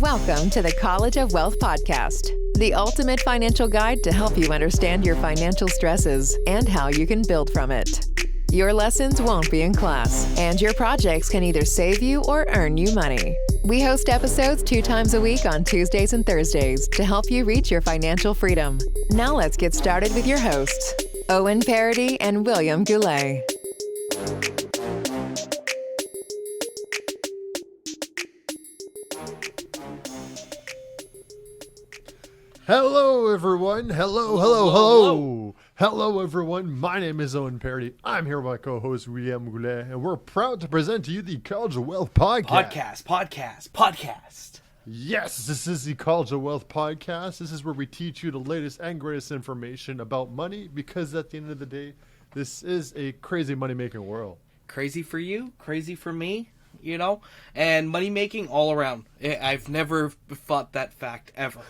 Welcome to the College of Wealth podcast, the ultimate financial guide to help you understand your financial stresses and how you can build from it. Your lessons won't be in class, and your projects can either save you or earn you money. We host episodes 2 times a week on Tuesdays and Thursdays to help you reach your financial freedom. Now let's get started with your hosts, Owen, Paradis, and William Goulet. Hello, everyone. Hello, everyone. My name is Owen Paradis. I'm here with my co-host, William Goulet, and we're proud to present to you the College of Wealth podcast. Podcast. Yes, this is the College of Wealth podcast. This is where we teach you the latest and greatest information about money, because at the end of the day, this is a crazy money-making world. Crazy for you, crazy for me, you know, and money making all around. I've never fought that fact ever.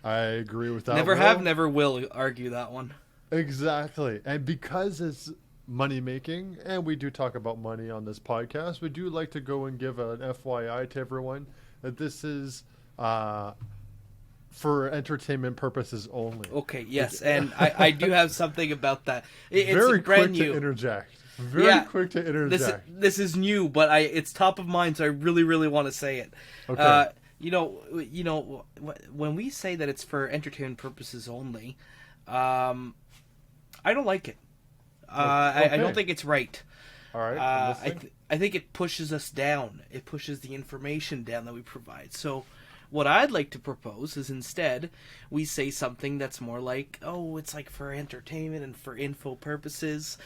I agree with that. Never will argue that one. Exactly. And because it's money making, and we do talk about money on this podcast, we do like to go and give an FYI to everyone that this is for entertainment purposes only. Okay, yes, and I do have something about that. It's very brand quick new. to interject. Very quick to interject. This is new, but it's top of mind, so I really want to say it. Okay. You know, when we say that it's for entertainment purposes only, I don't like it. I don't think it's right. All right. I think it pushes us down. It pushes the information down that we provide. So what I'd like to propose is instead we say something that's more like, oh, it's like for entertainment and for info purposes.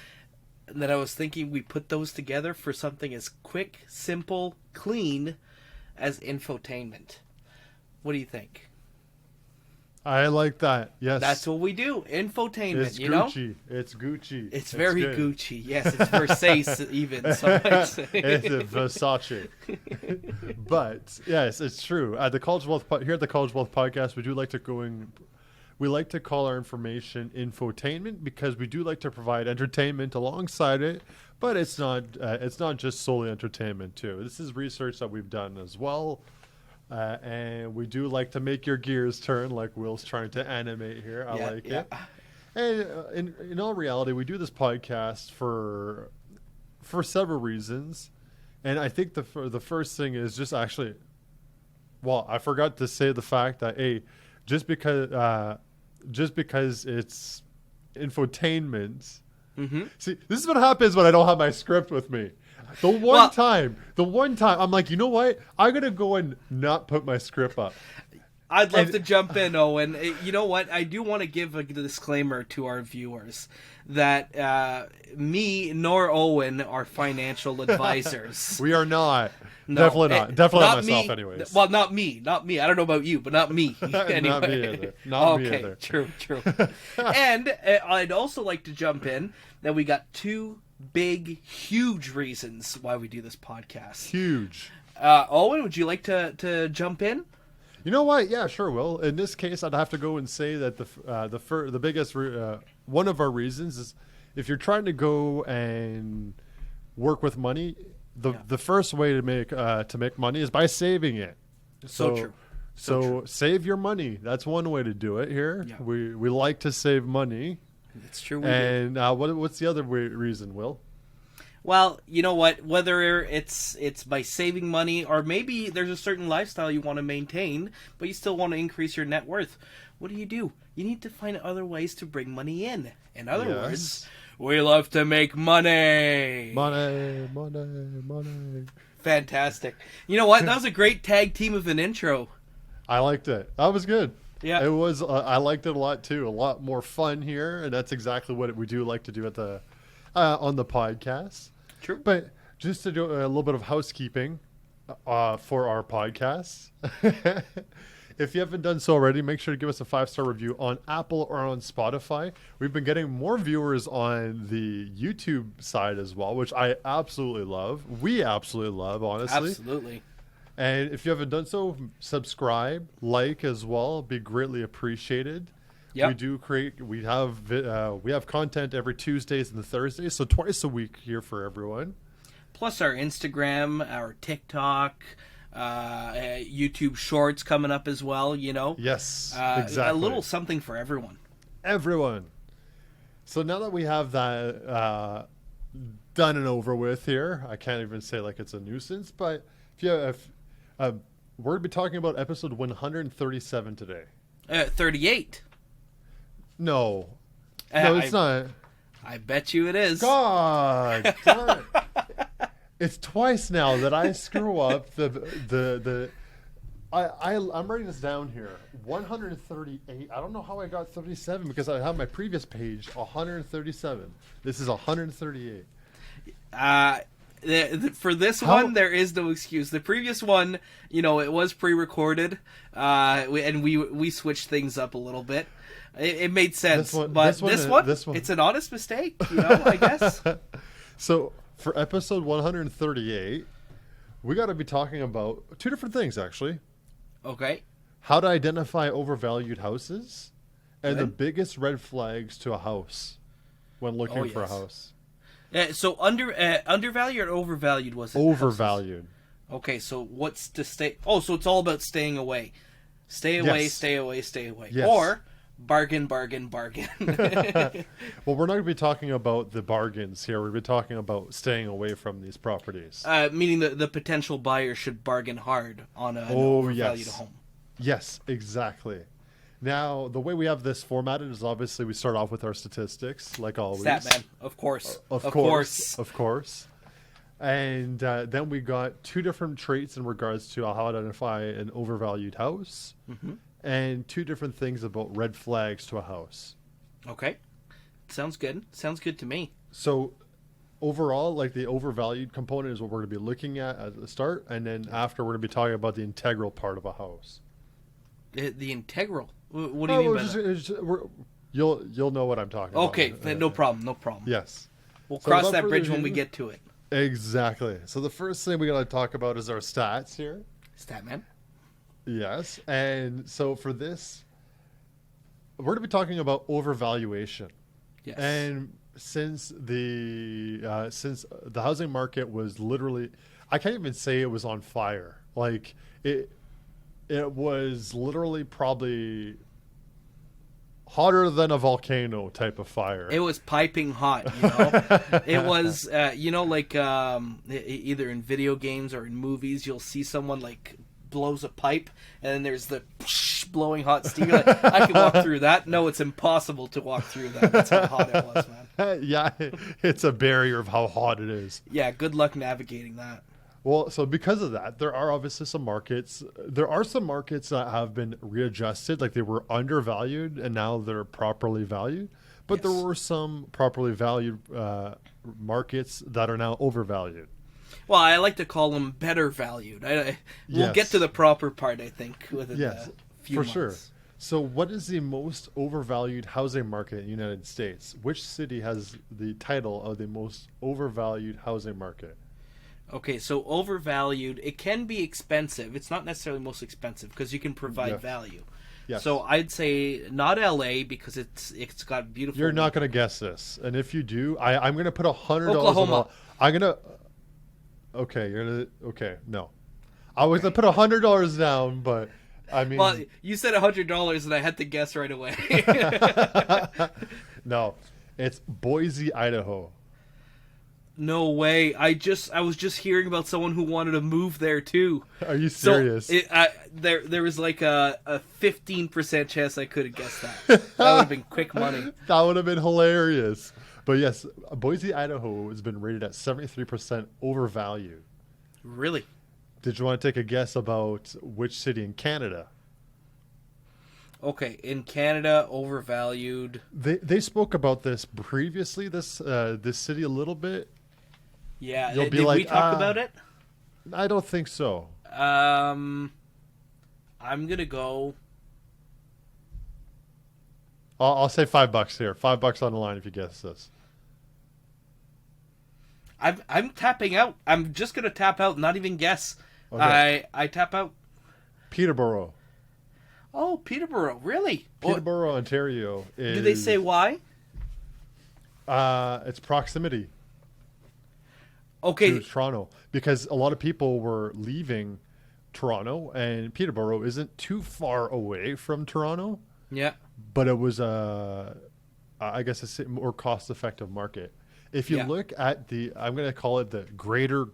And then I was thinking we put those together for something as quick, simple, clean as infotainment. What do you think? I like that. Yes. That's what we do. Infotainment, it's you know? It's Gucci. It's very good. Gucci. Yes, it's Versace even. So it's Versace. But yes, it's true. At the College of Wealth here at the College of Wealth podcast, we do like to we like to call our information infotainment, because we do like to provide entertainment alongside it, but it's not just solely entertainment too. This is research that we've done as well, and we do like to make your gears turn, like Will's trying to animate here. I like it. And in all reality, we do this podcast for several reasons, and I think the first thing is just actually, well, I forgot to say the fact that just because it's infotainment. Mm-hmm. See, this is what happens when I don't have my script with me. The one time, I'm like, you know what? I'm going to go and not put my script up. I'd love to jump in, Owen. You know what? I do want to give a disclaimer to our viewers that me nor Owen are financial advisors. We are not. No, Definitely not. Definitely not myself, me, anyways. Well, not me. I don't know about you, but not me. Anyway. Not me either. Not me either. True. And I'd also like to jump in that we got 2 big, huge reasons why we do this podcast. Huge. Owen, would you like to jump in? You know what? Yeah, sure, Will. In this case, I'd have to go and say that the biggest one of our reasons is if you're trying to go and work with money, the first way to make money is by saving it. So true. So save your money. That's one way to do it here. Yeah. We like to save money. It's true. And what's the other reason, Will? Well, you know what? Whether it's by saving money, or maybe there's a certain lifestyle you want to maintain, but you still want to increase your net worth. What do? You need to find other ways to bring money in. In other words, we love to make money. Money. Fantastic. You know what? That was a great tag team of an intro. I liked it. That was good. Yeah, it was. I liked it a lot too. A lot more fun here, and that's exactly what we do like to do at the on the podcast. True. But just to do a little bit of housekeeping for our podcast. If you haven't done so already, make sure to give us a 5-star review on Apple or on Spotify. We've been getting more viewers on the YouTube side as well, which I absolutely love. We absolutely love, honestly. Absolutely. And if you haven't done so, subscribe, like as well. Be greatly appreciated. Yep. We have content every Tuesdays and the Thursdays, so twice a week here for everyone. Plus our Instagram, our TikTok, YouTube Shorts coming up as well. Yes, A exactly. little something for everyone. Everyone. So now that we have that done and over with here, I can't even say like it's a nuisance, but if we're going to be talking about episode 137 today. 38. No, it's not. I bet you it is. God, darn it. It's twice now that I screw up I'm writing this down here. 138. I don't know how I got 37 because I have my previous page 137. This is 138. For this one, there is no excuse. The previous one, it was pre-recorded, and we switched things up a little bit. It made sense, this one, it's an honest mistake, I guess. So for episode 138, we got to be talking about two different things, actually. Okay. How to identify overvalued houses, and the Good. biggest red flags to a house when looking for a yes. house. So undervalued or overvalued was it? Overvalued. Okay, so what's to stay? Oh, so it's all about staying away. Stay away, Yes. stay away, stay away. Yes. Or bargain, bargain, bargain. Well, we're not going to be talking about the bargains here. We're going to be talking about staying away from these properties. Meaning the potential buyer should bargain hard on an overvalued home. Yes, exactly. Now, the way we have this formatted is obviously we start off with our statistics, like always. Statman, of course. Of course. And then we got two different traits in regards to how to identify an overvalued house, and two different things about red flags to a house. Okay. Sounds good. Sounds good to me. So overall, like the overvalued component is what we're going to be looking at the start, and then after we're going to be talking about the integral part of a house. The integral. What do you mean by that? You'll know what I'm talking about. Okay, no problem. No problem. Yes. We'll So cross without that further bridge when we ado- get to it. Exactly. So the first thing we got to talk about is our stats here. Statman. Yes. And so for this, we're going to be talking about overvaluation. Yes. And since the housing market was literally, I can't even say it was on fire. Like it was literally probably hotter than a volcano type of fire. It was piping hot, It was, like either in video games or in movies, you'll see someone like blows a pipe, and then there's the blowing hot steam. You're like, I can walk through that. No, it's impossible to walk through that. That's how hot it was, man. Yeah, it's a barrier of how hot it is. Yeah, good luck navigating that. Well, so because of that, there are obviously some markets. There are some markets that have been readjusted, like they were undervalued and now they're properly valued. But there were some properly valued markets that are now overvalued. Well, I like to call them better valued. We'll get to the proper part, I think, within a few months. Sure. So what is the most overvalued housing market in the United States? Which city has the title of the most overvalued housing market? Okay, so overvalued, it can be expensive. It's not necessarily most expensive because you can provide value. Yes. So I'd say not LA because it's got beautiful. You're not going to guess this, and if you do, I'm going to put $100. Oklahoma. I'm going to. Okay, no, I was going to put $100 down, but I mean. Well, you said $100, and I had to guess right away. No, it's Boise, Idaho. No way! I was just hearing about someone who wanted to move there too. Are you serious? So there was like a 15% chance I could have guessed that. That would have been quick money. That would have been hilarious. But yes, Boise, Idaho has been rated at 73% overvalued. Really? Did you want to take a guess about which city in Canada? Okay, in Canada, overvalued. They spoke about this previously. This city a little bit. Yeah, You'll be did like, we talk about it? I don't think so. I'm gonna go. I'll say $5 here. $5 on the line if you guess this. I'm tapping out. I'm just gonna tap out, not even guess. Okay. I tap out. Peterborough. Oh, Peterborough, really? Peterborough, Ontario. Do they say why? It's proximity. Okay. To Toronto, because a lot of people were leaving Toronto, and Peterborough isn't too far away from Toronto, Yeah. but it was I guess a more cost-effective market. If you Yeah. look at I'm going to call it the greater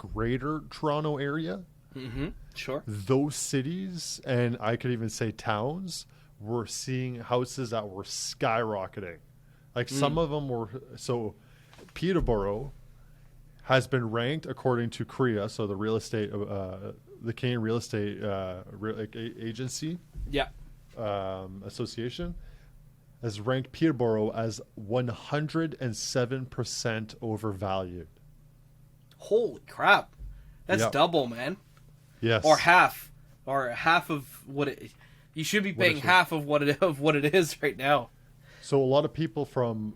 Toronto area, Mm-hmm. Sure. those cities, and I could even say towns, were seeing houses that were skyrocketing. Like some of them were, so Peterborough has been ranked according to CREA, so the real estate, the Canadian Real Estate Agency Yeah. Association, has ranked Peterborough as 107% overvalued. Holy crap. That's Yep. double, man. Yes. Or half of what it. You should be paying half of what it is right now. So a lot of people from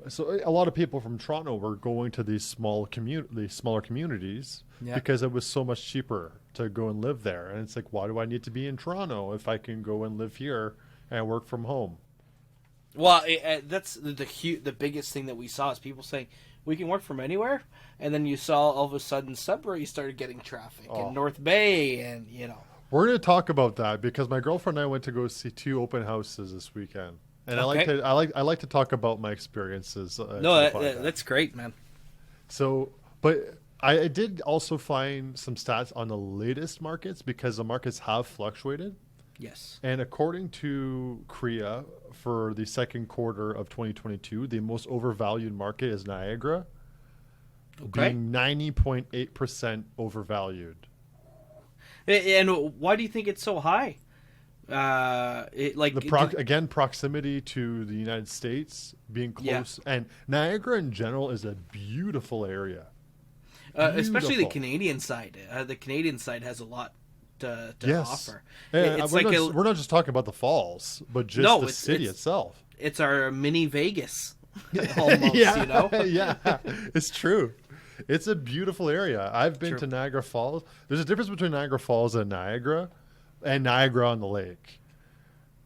Toronto were going to these smaller communities Yeah. because it was so much cheaper to go and live there. And it's like, why do I need to be in Toronto if I can go and live here and work from home? Well, that's the biggest thing that we saw is people saying we can work from anywhere, and then you saw all of a sudden Sudbury started getting traffic, and North Bay, and We're going to talk about that because my girlfriend and I went to go see 2 open houses this weekend, and Okay. I like to talk about my experiences. No, that's great, man. So, but I did also find some stats on the latest markets because the markets have fluctuated. Yes. And according to CREA, for the second quarter of 2022, the most overvalued market is Niagara, Okay. being 90.8% overvalued. And why do you think it's so high? Again, proximity to the United States, being close, and Niagara in general is a beautiful area. Especially the Beautiful. Canadian side. The Canadian side has a lot to Yes. offer. And It's we're not just talking about the falls, but just No, the city itself. it's our mini Vegas, almost. Yeah, it's true. It's a beautiful area. I've been True. to Niagara Falls. There's a difference between Niagara Falls and Niagara on the Lake.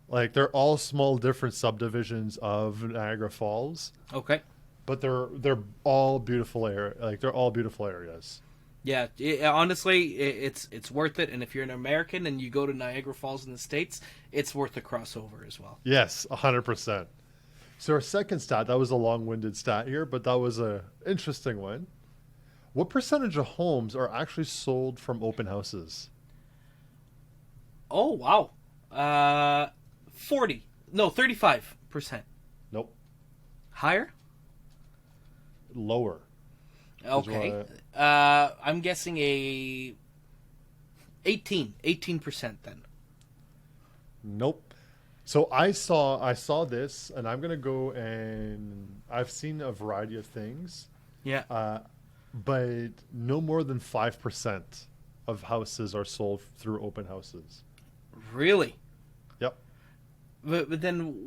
Like they're all small, different subdivisions of Niagara Falls, Okay. but they're all beautiful they're all beautiful areas. Yeah, honestly, it's worth it. And if you're an American and you go to Niagara Falls in the States, it's worth a crossover as well. Yes, 100%. So our second stat, that was a long-winded stat here, but that was a interesting one. What percentage of homes are actually sold from open houses? Oh, wow. 35%. Nope. Higher? Lower. Okay. I'm guessing 18% then. Nope. So I saw this, and I'm gonna go, and I've seen a variety of things, Yeah. but no more than 5% of houses are sold through open houses. Really? Yep. But then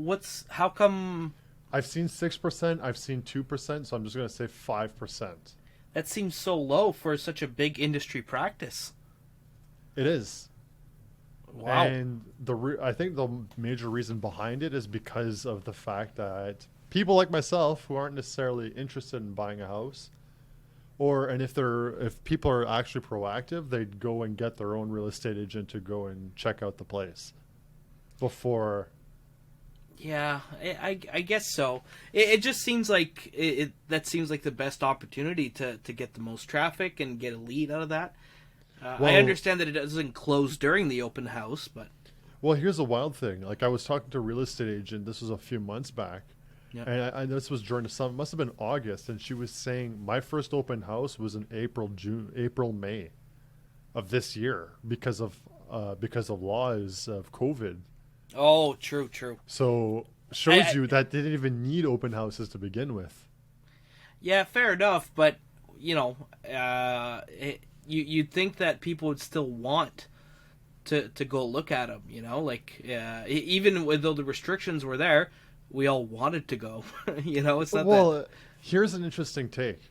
how come I've seen 6%. I've seen 2%. So I'm just gonna say 5%. that seems so low for such a big industry practice? It is. Wow. And I think the major reason behind it is because of the fact that people like myself who aren't necessarily interested in buying a house, if people are actually proactive, they'd go and get their own real estate agent to go and check out the place before. Yeah, I guess so. It just seems like that seems like the best opportunity to get the most traffic and get a lead out of that. I understand that it doesn't close during the open house, but Well, here's the wild thing. Like I was talking to a real estate agent. This was a few months back. Yeah. And this was during the summer. It must have been August. And she was saying my first open house was in April, May of this year because of laws of COVID. oh, true. So shows you that they didn't even need open houses to begin with. Yeah, fair enough, but you'd think that people would still want to go look at them. Even though the restrictions were there, we all wanted to go. It's not that. Here's an interesting take.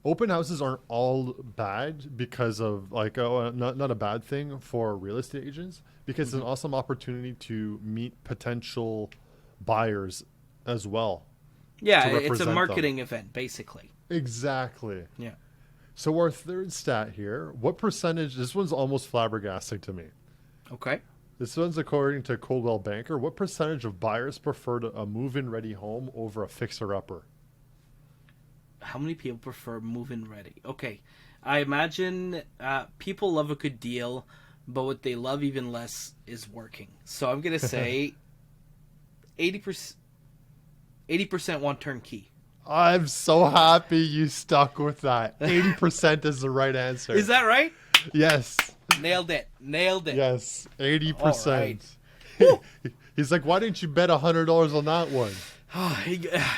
Open houses aren't all bad because of not a bad thing for real estate agents, because it's an awesome opportunity to meet potential buyers as well. Yeah, to it's a represent marketing event, basically. Exactly. Yeah. So our third stat here, what percentage, this one's almost flabbergasting to me. Okay. This one's according to Coldwell Banker. What percentage of buyers prefer a move-in ready home over a fixer-upper? How many people prefer move-in ready? Okay. I imagine people love a good deal, but what they love even less is working. So I'm going to say 80% want turnkey. I'm so happy you stuck with that. 80% is the right answer. Is that right? Yes. Nailed it. Yes. 80%. All He's like, why didn't you bet $100 on that one?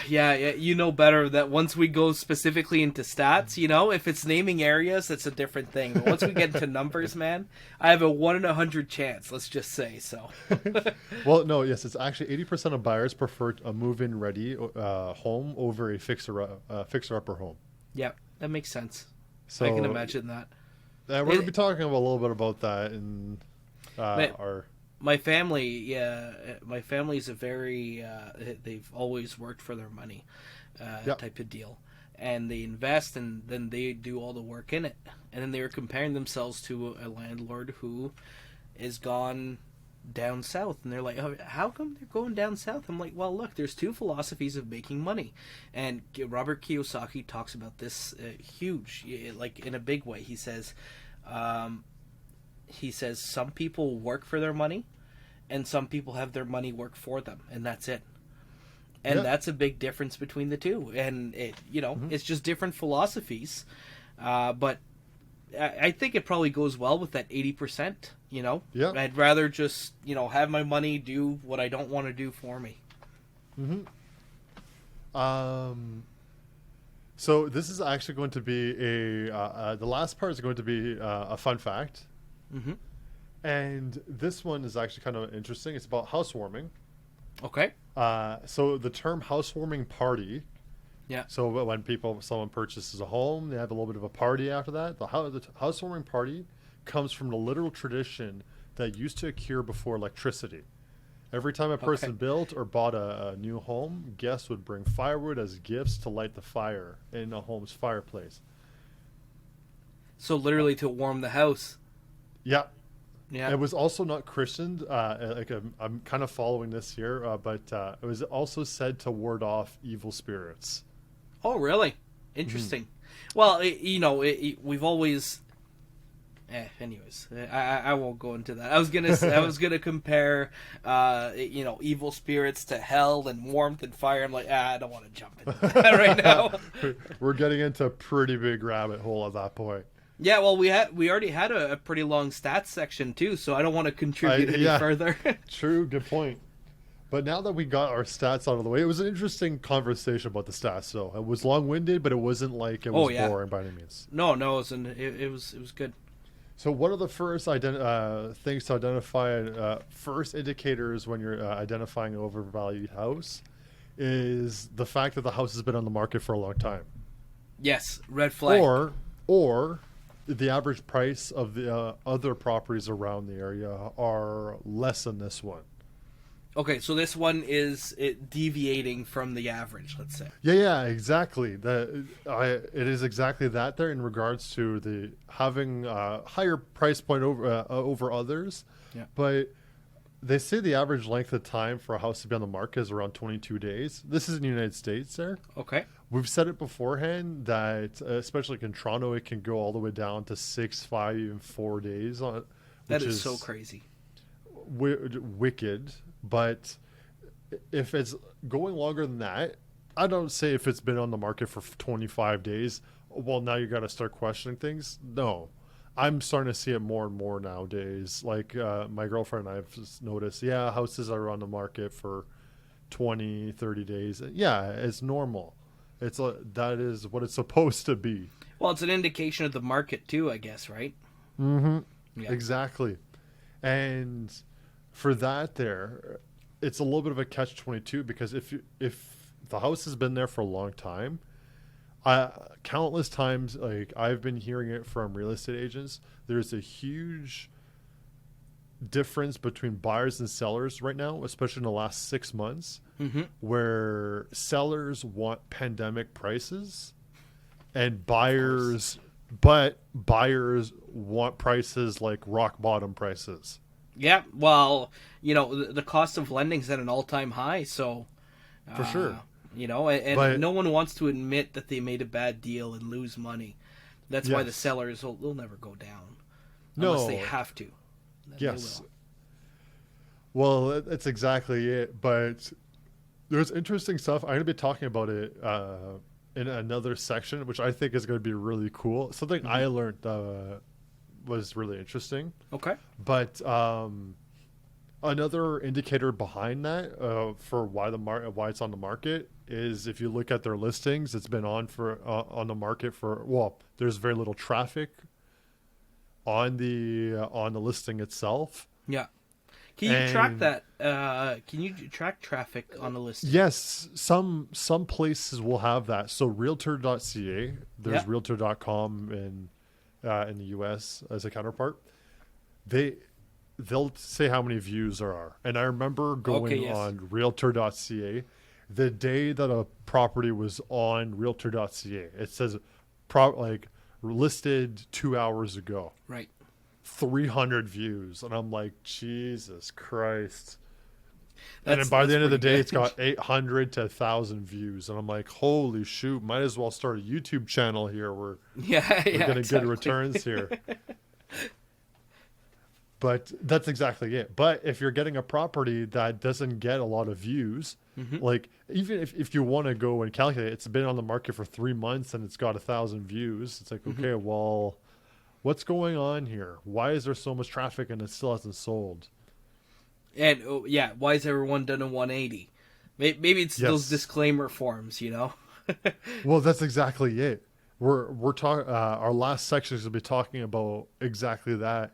Yeah, you know better that once we go specifically into stats, if it's naming areas, that's a different thing. But once we get into numbers, man, I have a 1 in 100 chance, let's just say so. Well, no, yes, it's actually 80% of buyers prefer a move-in ready home over a fixer-upper home. Yeah, that makes sense. So, I can imagine that. We're going to be talking a little bit about that in our... My family, my family's a very, they've always worked for their money type of deal. And they invest and then they do all the work in it. And then they were comparing themselves to a landlord who is gone down south. And they're like, oh, how come they're going down south? I'm like, well, look, there's two philosophies of making money. And Robert Kiyosaki talks about this huge, like in a big way. He says some people work for their money and some people have their money work for them, and that's it. And that's a big difference between the two. And it's just different philosophies. But I think it probably goes well with that 80%, Yeah. I'd rather just, have my money do what I don't want to do for me. Mm-hmm. So this is actually going to be the last part is going to be a fun fact. Mm-hmm. And this one is actually kind of interesting. It's about housewarming. Okay. So the term housewarming party. Yeah. So when someone purchases a home, they have a little bit of a party after that. The housewarming party comes from the literal tradition that used to occur before electricity. Every time a person built or bought a new home, guests would bring firewood as gifts to light the fire in a home's fireplace. So literally to warm the house. Yeah. Yeah. It was also not christened. I'm kind of following this here, but it was also said to ward off evil spirits. Oh, really? Interesting. Well, we've always. Anyways, I won't go into that. I was gonna compare, evil spirits to hell and warmth and fire. I'm like, I don't want to jump into that right now. We're getting into a pretty big rabbit hole at that point. Yeah, well, we already had a pretty long stats section too, so I don't want to contribute any further. True, good point. But now that we got our stats out of the way, it was an interesting conversation about the stats. So it was long-winded, but it wasn't like it was boring by any means. No, it was good. So one of the first things to identify, first indicators when you're identifying an overvalued house, is the fact that the house has been on the market for a long time. Yes, red flag. Or the average price of the other properties around the area are less than this one. Okay, so this one is deviating from the average, let's say. Yeah, exactly. It is exactly that there in regards to the having a higher price point over others. Yeah. But they say the average length of time for a house to be on the market is around 22 days. This is in the United States there. Okay. We've said it beforehand that, especially like in Toronto, it can go all the way down to 6, 5, even 4 days. That is so crazy. Wicked. But if it's going longer than that, I don't say if it's been on the market for 25 days, well, now you got to start questioning things. No. I'm starting to see it more and more nowadays. Like my girlfriend and I have just noticed, houses are on the market for 20, 30 days. Yeah, it's normal. That is what it's supposed to be. Well, it's an indication of the market too, I guess, right? Mm-hmm. Yeah. Exactly. And for that there, it's a little bit of a catch-22 because if the house has been there for a long time, countless times, like I've been hearing it from real estate agents, there's a huge difference between buyers and sellers right now, especially in the last 6 months, where sellers want pandemic prices and buyers want prices like rock bottom prices. Yeah, well, the cost of lending's at an all-time high, so For sure. and But no one wants to admit that they made a bad deal and lose money. That's why the yes. sellers will never go down No. unless they have to. Then Yes. they will. Well, that's exactly it. But there's interesting stuff. I'm going to be talking about it in another section, which I think is going to be really cool. Something I learned was really interesting. Okay. But another indicator behind that for why why it's on the market is if you look at their listings, it's been on the market for there's very little traffic on the listing itself. Yeah. Can you track that? Can you track traffic on the listing? Yes, some places will have that. So realtor.ca, there's realtor.com in the US as a counterpart. They'll say how many views there are. And I remember going on realtor.ca the day that a property was on realtor.ca. It says listed 2 hours ago. Right. 300 views. And I'm like, Jesus Christ. And That's then by the end of the day, pretty it's got 800 to 1,000 views. And I'm like, holy shoot, might as well start a YouTube channel here. We're getting good returns here. But that's exactly it. But if you're getting a property that doesn't get a lot of views, like even if you want to go and calculate, it's been on the market for 3 months and it's got 1,000 views. It's like, okay, well, what's going on here? Why is there so much traffic and it still hasn't sold? And why is everyone done a 180? Maybe it's those disclaimer forms, Well, that's exactly it. We're talking. Our last section is going to be talking about exactly that,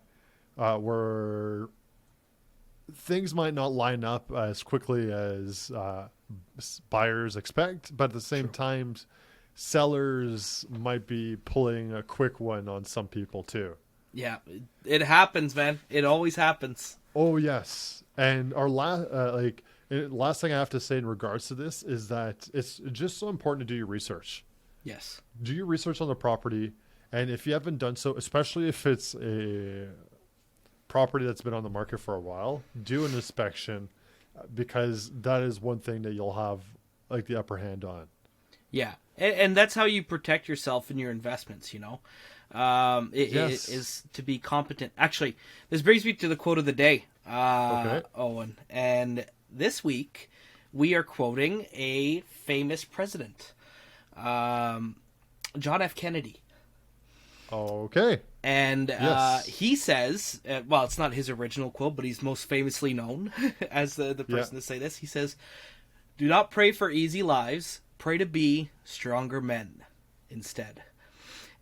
where things might not line up as quickly as buyers expect, but at the same time, sellers might be pulling a quick one on some people too. Yeah, it happens, man. It always happens. Oh yes. And our last thing I have to say in regards to this is that it's just so important to do your research. Yes. Do your research on the property, and if you haven't done so, especially if it's a property that's been on the market for a while, do an inspection, because that is one thing that you'll have like the upper hand on. Yeah, and that's how you protect yourself in your investments. It is to be competent. Actually, this brings me to the quote of the day, Owen. And this week, we are quoting a famous president, John F. Kennedy. Okay. And he says, it's not his original quote, but he's most famously known as the person to say this. He says, "Do not pray for easy lives. Pray to be stronger men instead."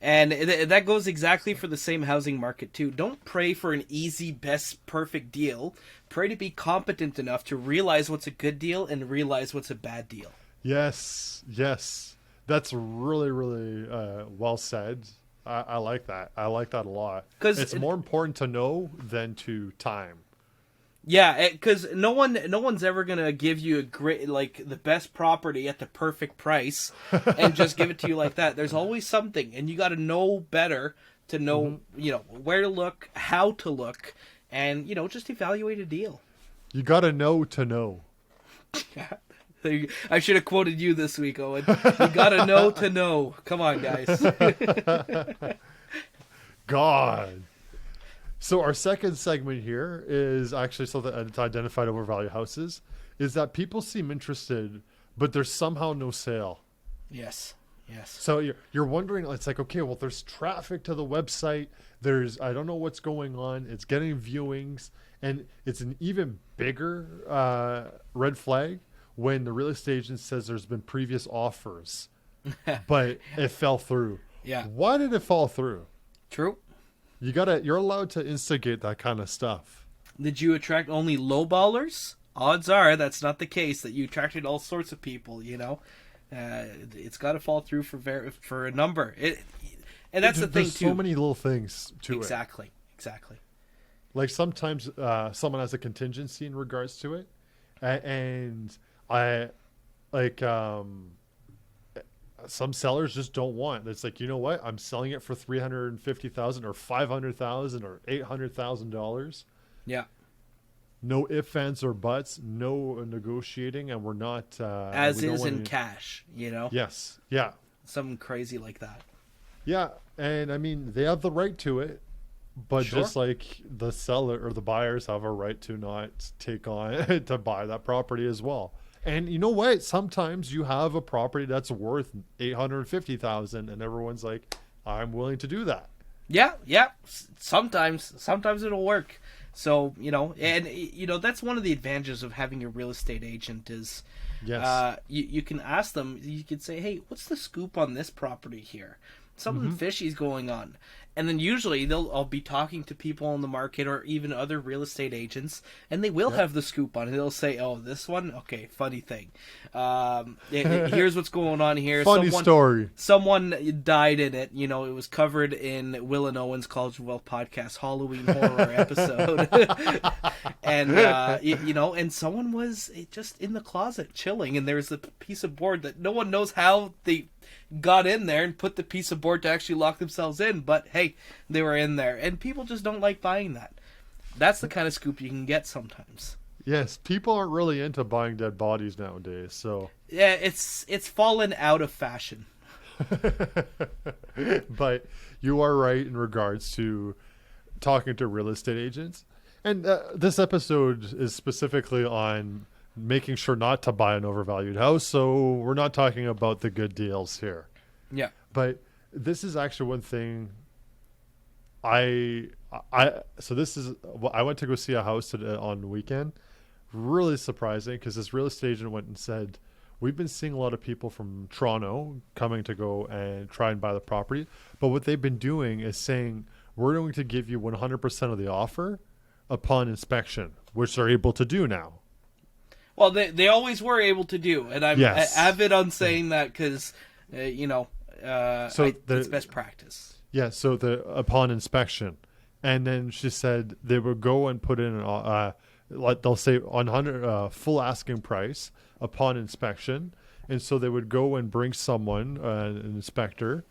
And that goes exactly for the same housing market too. Don't pray for an easy, best, perfect deal. Pray to be competent enough to realize what's a good deal and realize what's a bad deal. Yes. That's really, really well said. I like that. I like that a lot. Because it's more important to know than to time. Yeah, because no one's ever gonna give you a great, the best property at the perfect price and just give it to you like that. There's always something, and you got to know better to know, where to look, how to look, and just evaluate a deal. You got to know. I should have quoted you this week, Owen. You got to know to know. Come on, guys. God. So our second segment here is actually something that's identified overvalued houses, is that people seem interested, but there's somehow no sale. Yes. So you're wondering, it's like, okay, well, there's traffic to the website. I don't know what's going on. It's getting viewings, and it's an even bigger red flag when the real estate agent says there's been previous offers, but it fell through. Yeah. Why did it fall through? True. You're allowed to instigate that kind of stuff. Did you attract only lowballers? Odds are that's not the case, that you attracted all sorts of people, It's got to fall through for a number. And that's the thing, too. There's so many little things to it. Exactly. Like sometimes someone has a contingency in regards to it. And some sellers just don't want. It's like, you know what? I'm selling it for $350,000 or $500,000 or $800,000. Yeah. no ifs, ands, or buts, no negotiating, and we're not As is in cash, Yes, yeah, something crazy like that. yeah, and I mean they have the right to it, but Sure. just like the seller or the buyers have a right to not take on to buy that property as well. And you know what? Sometimes you have a property that's worth $850,000, and everyone's like, "I'm willing to do that." Yeah. Sometimes it'll work. So, and that's one of the advantages of having a real estate agent is Yes. you can ask them, you can say, hey, what's the scoop on this property here? Something fishy's going on. And then usually I'll be talking to people on the market or even other real estate agents, and they will have the scoop on it. They'll say, oh, this one? Okay, funny thing. Here's what's going on here. Funny story. Someone died in it. It was covered in Will and Owen's College of Wealth podcast Halloween horror episode. And, and someone was just in the closet chilling, and there's a piece of board that no one knows how they got in there and put the piece of board to actually lock themselves in, but hey, they were in there, and people just don't like buying that. That's the kind of scoop you can get sometimes. Yes, people aren't really into buying dead bodies nowadays, so Yeah, it's fallen out of fashion. but you are right in regards to talking to real estate agents, and this episode is specifically on making sure not to buy an overvalued house, so we're not talking about the good deals here. Yeah. But this is actually one thing so this is, I went to go see a house on the weekend. Really surprising, because this real estate agent went and said, we've been seeing a lot of people from Toronto coming to go and try and buy the property, but what they've been doing is saying, we're going to give you 100% of the offer upon inspection, which they're able to do now. Well, they always were able to do, and I'm avid on saying that because, it's best practice. Yeah, so upon inspection. And then she said they would go and put in, they'll say 100 full asking price upon inspection. And so they would go and bring someone, an inspector.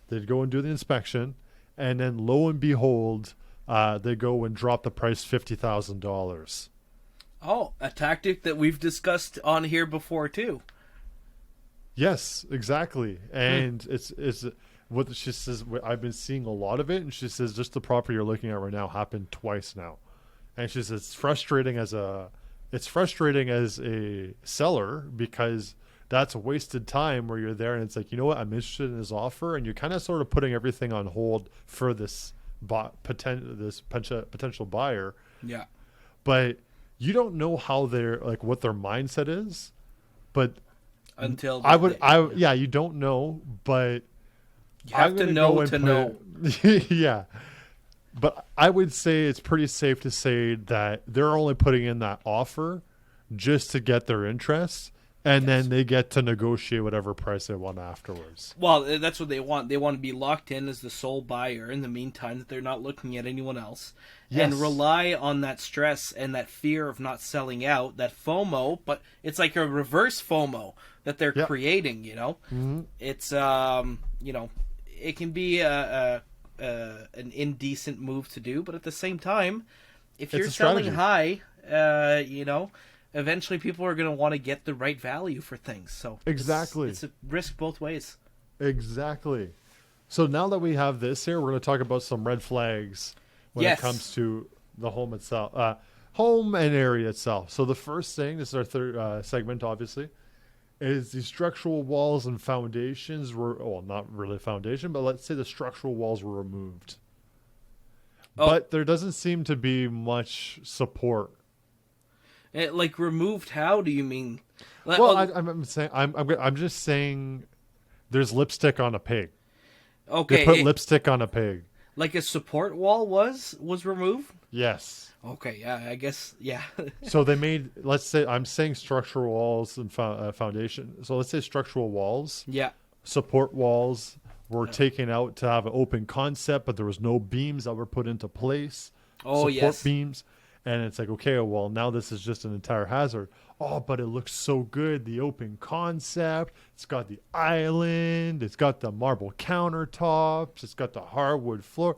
They'd go and do the inspection. And then lo and behold, they go and drop the price $50,000. Oh, a tactic that we've discussed on here before too. Yes, exactly. And it's what she says. I've been seeing a lot of it, and she says just the property you're looking at right now happened twice now. And she says it's frustrating as a seller, because that's a wasted time where you're there and it's like, you know what, I'm interested in this offer, and you're kind of sort of putting everything on hold for this potential buyer. Yeah, but you don't know how they're like, what their mindset is, but until you don't know, but you have to know to know. Yeah, but I would say it's pretty safe to say that they're only putting in that offer just to get their interest, and then they get to negotiate whatever price they want afterwards. Well, that's what they want. They want to be locked in as the sole buyer in the meantime, that they're not looking at anyone else. Yes. And rely on that stress and that fear of not selling out, that FOMO, but it's like a reverse FOMO that they're creating, Mm-hmm. It's, it can be an indecent move to do, but at the same time, if you're selling high, eventually people are going to want to get the right value for things. So exactly, it's a risk both ways. Exactly. So now that we have this here, we're going to talk about some red flags when it comes to the home itself, home and area itself. So the first thing, this is our third segment, obviously, is the structural walls and foundations were, well, not really foundation, but let's say the structural walls were removed. Oh. But there doesn't seem to be much support. Like removed? How do you mean? Well, I'm just saying, there's lipstick on a pig. Okay, they put lipstick on a pig. Like a support wall was removed? Yes. Okay, yeah, I guess, yeah. So they made, let's say, I'm saying structural walls and foundation. So let's say structural walls. Yeah. Support walls were taken out to have an open concept, but there was no beams that were put into place. Oh, support beams. And it's like, okay, well, now this is just an entire hazard. Oh, but it looks so good. The open concept. It's got the island. It's got the marble countertops. It's got the hardwood floor.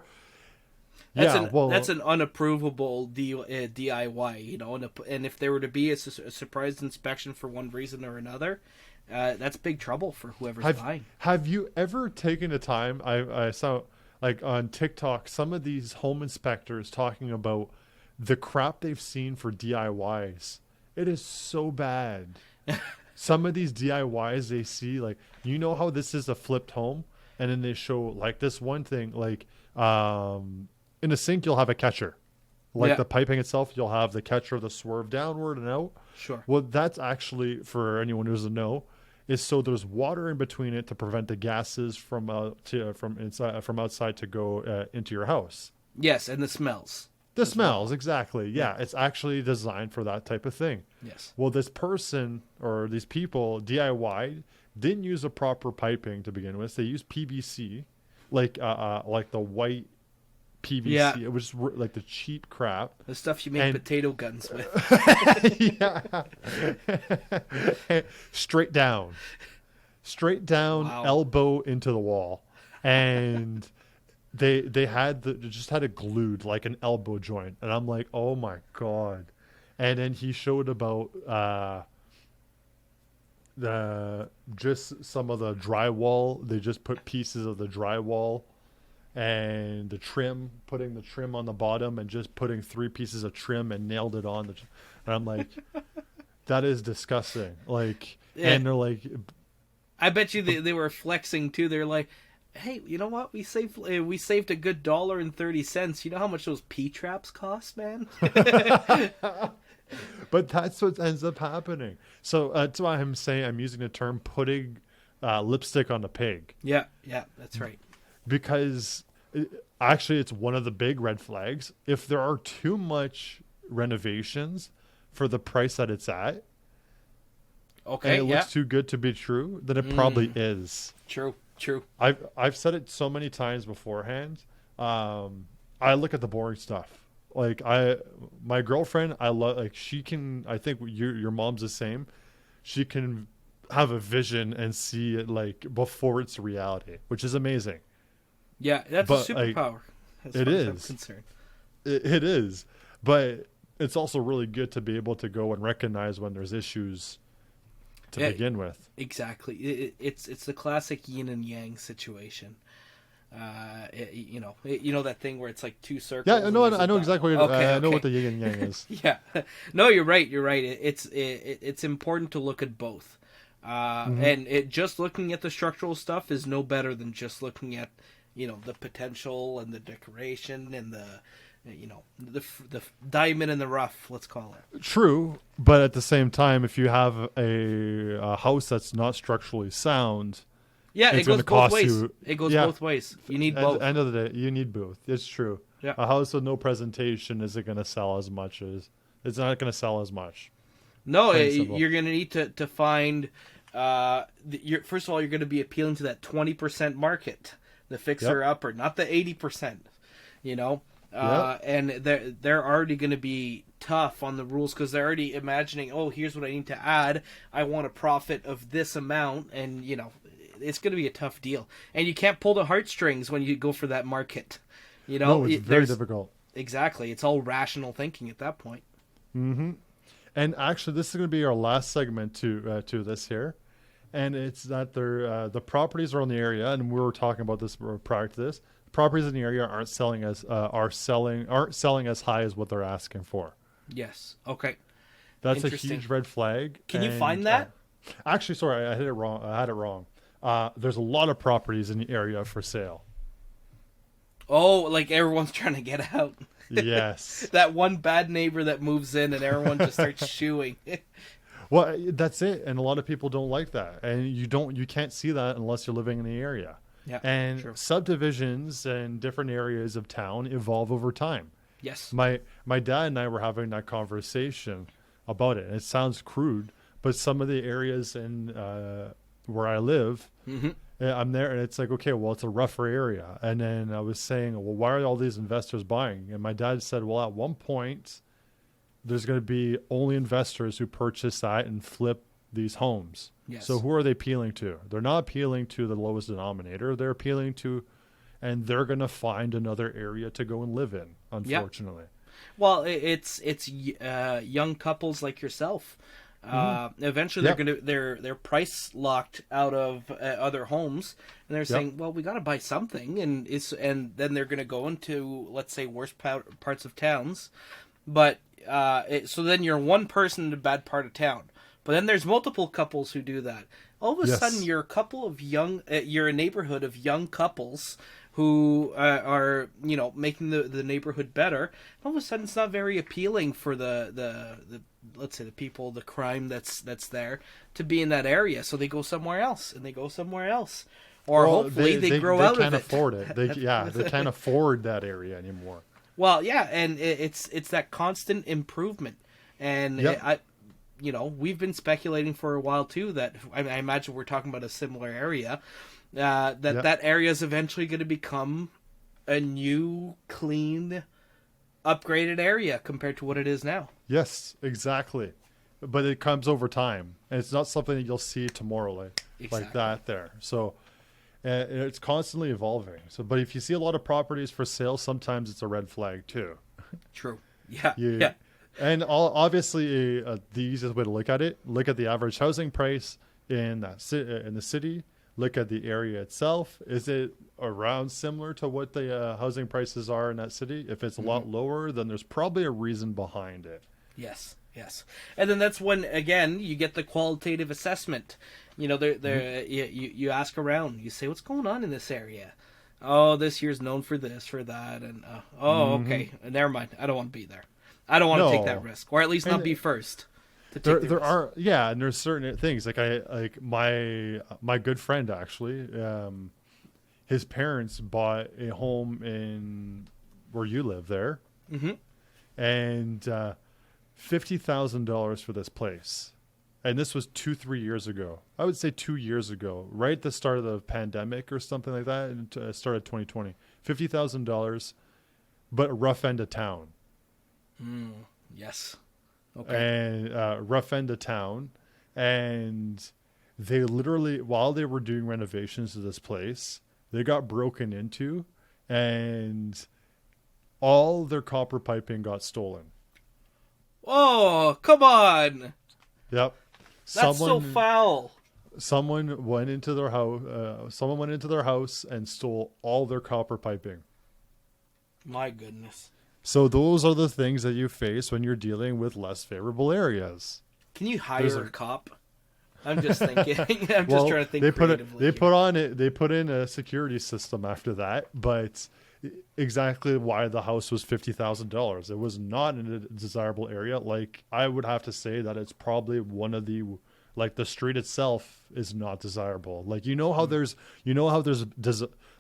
That's an unapprovable DIY, you know, and if there were to be a surprise inspection for one reason or another, that's big trouble for whoever's buying. Have you ever taken the time? I saw like on TikTok some of these home inspectors talking about the crap they've seen for DIYs. It is so bad. Some of these DIYs they see, like, you know how this is a flipped home, and then they show like this one thing, like in a sink you'll have a catcher, like the piping itself, you'll have the catcher, the swerve downward and out. Sure. Well, that's actually, for anyone who doesn't know, is so there's water in between it to prevent the gases from outside to go into your house. Yes, and the smells. The smells, exactly. Yeah, it's actually designed for that type of thing. Yes. Well, this person or these people DIY didn't use a proper piping to begin with. They used PVC, like the white PVC. Yeah. It was like the cheap crap. The stuff you make potato guns with. Yeah. Straight down, Wow. elbow into the wall, and they just had it glued like an elbow joint, and I'm like, oh my god. And then he showed about just some of the drywall. They just put pieces of the drywall and the trim, putting the trim on the bottom and just putting 3 pieces of trim and nailed it on. And I'm like, that is disgusting. Like, and they're like, I bet you they were flexing too. They're like, hey, you know what? We saved a good $1.30. You know how much those P-traps cost, man? But that's what ends up happening. So that's why I'm saying I'm using the term putting lipstick on the pig. Yeah, that's right. Because actually it's one of the big red flags. If there are too much renovations for the price that it's at, okay, and it looks too good to be true, then it probably is. True. I've said it so many times beforehand. I look at the boring stuff. Like my girlfriend, I love, like, she can, I think your mom's the same. She can have a vision and see it like before it's reality, which is amazing. Yeah, that's a superpower. As it far is. as I'm concerned. It is, but it's also really good to be able to go and recognize when there's issues to begin with. Exactly. It's the classic yin and yang situation. You know that thing where it's like 2 circles. Yeah, I know exactly. I know what the yin and yang is. Yeah, no, you're right. It's important to look at both, and just looking at the structural stuff is no better than just looking at, you know, the potential and the decoration and the diamond in the rough, let's call it. True, but at the same time, if you have a house that's not structurally sound, it goes both ways. It goes both ways. You need both. At the end of the day, you need both. It's true. Yeah. A house with no presentation isn't going to sell as much as it's not going to sell as much. No, you're going to need to find. First of all, you're going to be appealing to that 20% market, the fixer-upper, not the 80%. You know. And they're already going to be tough on the rules because they're already imagining, oh, here's what I need to add. I want a profit of this amount, and you know, it's going to be a tough deal. And you can't pull the heartstrings when you go for that market. You know, no, it's very difficult. Exactly, it's all rational thinking at that point. Mm-hmm. And actually, this is going to be our last segment to this here, and it's that the properties are in the area, and we were talking about this prior to this. Properties in the area aren't selling as high as what they're asking for. Yes. Okay. That's a huge red flag. Can you find that? Actually, sorry, I hit it wrong. I had it wrong. There's a lot of properties in the area for sale. Oh, like everyone's trying to get out. Yes. That one bad neighbor that moves in and everyone just starts shooing. Well, that's it. And a lot of people don't like that. And you can't see that unless you're living in the area. Yeah, and true. Subdivisions and different areas of town evolve over time. Yes. My dad and I were having that conversation about it. And it sounds crude, but some of the areas in where I live, I'm there, and it's like, okay, well, it's a rougher area. And then I was saying, well, why are all these investors buying? And my dad said, well, at one point, there's going to be only investors who purchase that and flip these homes. Yes. So who are they appealing to? They're not appealing to the lowest denominator. They're appealing to and they're going to find another area to go and live in, unfortunately. Well, it's young couples like yourself. Eventually, they're price locked out of other homes, and they're saying, "Well, we got to buy something," and then they're going to go into, let's say, worse parts of towns. But so then you're one person in a bad part of town. But then there's multiple couples who do that. All of a sudden, you're a couple of you're a neighborhood of young couples who are, making the neighborhood better. All of a sudden, it's not very appealing for the let's say the people, the crime that's there, to be in that area. So they go somewhere else, and they go somewhere else, or hopefully they grow out of it. They can't afford it. They can't afford that area anymore. Well, yeah, and it's that constant improvement, and we've been speculating for a while too that I imagine we're talking about a similar area. That area is eventually going to become a new, clean, upgraded area compared to what it is now. Yes, exactly. But it comes over time, and it's not something that you'll see tomorrow like that there. So it's constantly evolving. So, but if you see a lot of properties for sale, sometimes it's a red flag too. True. Yeah. And obviously, the easiest way to look at it, look at the average housing price in the city. Look at the area itself. Is it around similar to what the housing prices are in that city? If it's a lot lower, then there's probably a reason behind it. Yes. And then that's when, again, you get the qualitative assessment. You ask around. You say, what's going on in this area? Oh, this year's known for this, for that. And, okay, never mind. I don't want to be there. I don't want to take that risk. Or at least not be first. There are and there's certain things like my good friend actually, his parents bought a home in where you live there, and $50,000 for this place, and this was 2-3 years ago. I would say 2 years ago, right at the start of the pandemic or something like that, and started 2020. $50,000, but rough end of town. Yes. Okay. And rough end of town, and they literally, while they were doing renovations to this place, they got broken into, and all their copper piping got stolen. Oh, come on! Yep. That's so foul. Someone went into their house. Someone went into their house and stole all their copper piping. My goodness. So those are the things that you face when you're dealing with less favorable areas. Can you hire a cop? I'm just thinking. I'm just trying to think creatively. They put in a security system after that, but exactly why the house was $50,000. It was not in a desirable area. Like, I would have to say that it's probably one of the, like, the street itself is not desirable. Like, how there's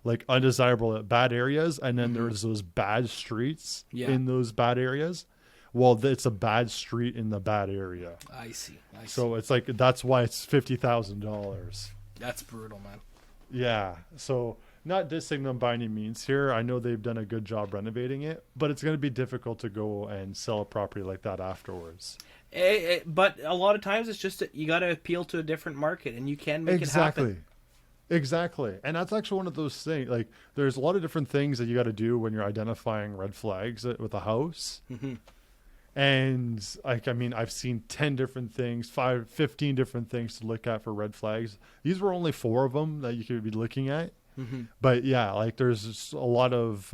like undesirable bad areas, and then there's those bad streets in those bad areas. Well, it's a bad street in the bad area. I see. So it's like, that's why it's $50,000. That's brutal, man. Yeah. So not dissing them by any means here. I know they've done a good job renovating it, but it's going to be difficult to go and sell a property like that afterwards. But a lot of times it's just you got to appeal to a different market, and you can make it happen. Exactly. And that's actually one of those things. Like, there's a lot of different things that you got to do when you're identifying red flags with a house. And I've seen 10 different things, 15 different things to look at for red flags. These were only 4 of them that you could be looking at. But yeah, like, there's a lot of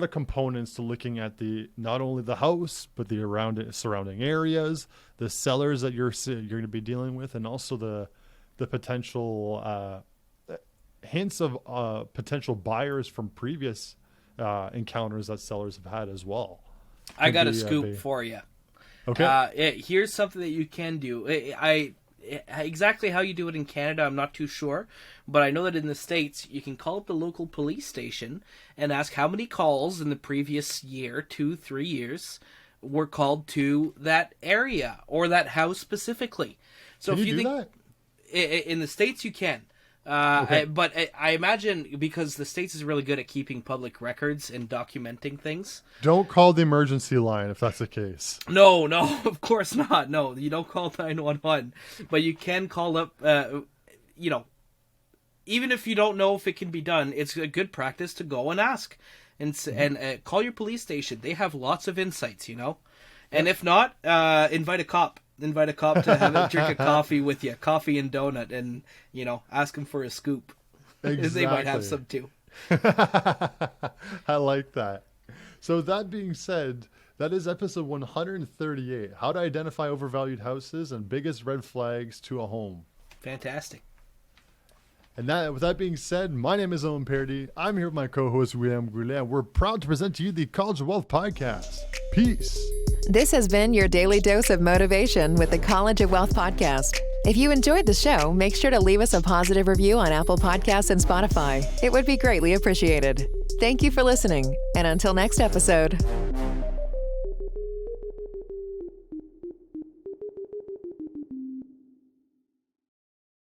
components to looking at not only the house, but the surrounding areas, the sellers that you're going to be dealing with, and also the potential hints of potential buyers from previous encounters that sellers have had as well. I got a scoop for you. Okay. Here's something that you can do. Exactly how you do it in Canada, I'm not too sure, but I know that in the States, you can call up the local police station and ask how many calls in the previous year, 2-3 years, were called to that area or that house specifically. So can if you do think that? In the States, you can. But I imagine because the States is really good at keeping public records and documenting things. Don't call the emergency line if that's the case. No, of course not. No, you don't call 911, but you can call up, even if you don't know if it can be done, it's a good practice to go and ask. And call your police station. They have lots of insights, you know. And if not, invite a cop. Invite a cop to have a drink a coffee with you, coffee and donut, and, you know, ask them for a scoop. Exactly. They might have some too. I like that. So that being said, that is episode 138. How to identify overvalued houses and biggest red flags to a home. Fantastic. And with that being said, my name is Owen Paradis. I'm here with my co-host, William Goulet, and we're proud to present to you the College of Wealth podcast. Peace. This has been your daily dose of motivation with the College of Wealth podcast. If you enjoyed the show, make sure to leave us a positive review on Apple Podcasts and Spotify. It would be greatly appreciated. Thank you for listening, and until next episode.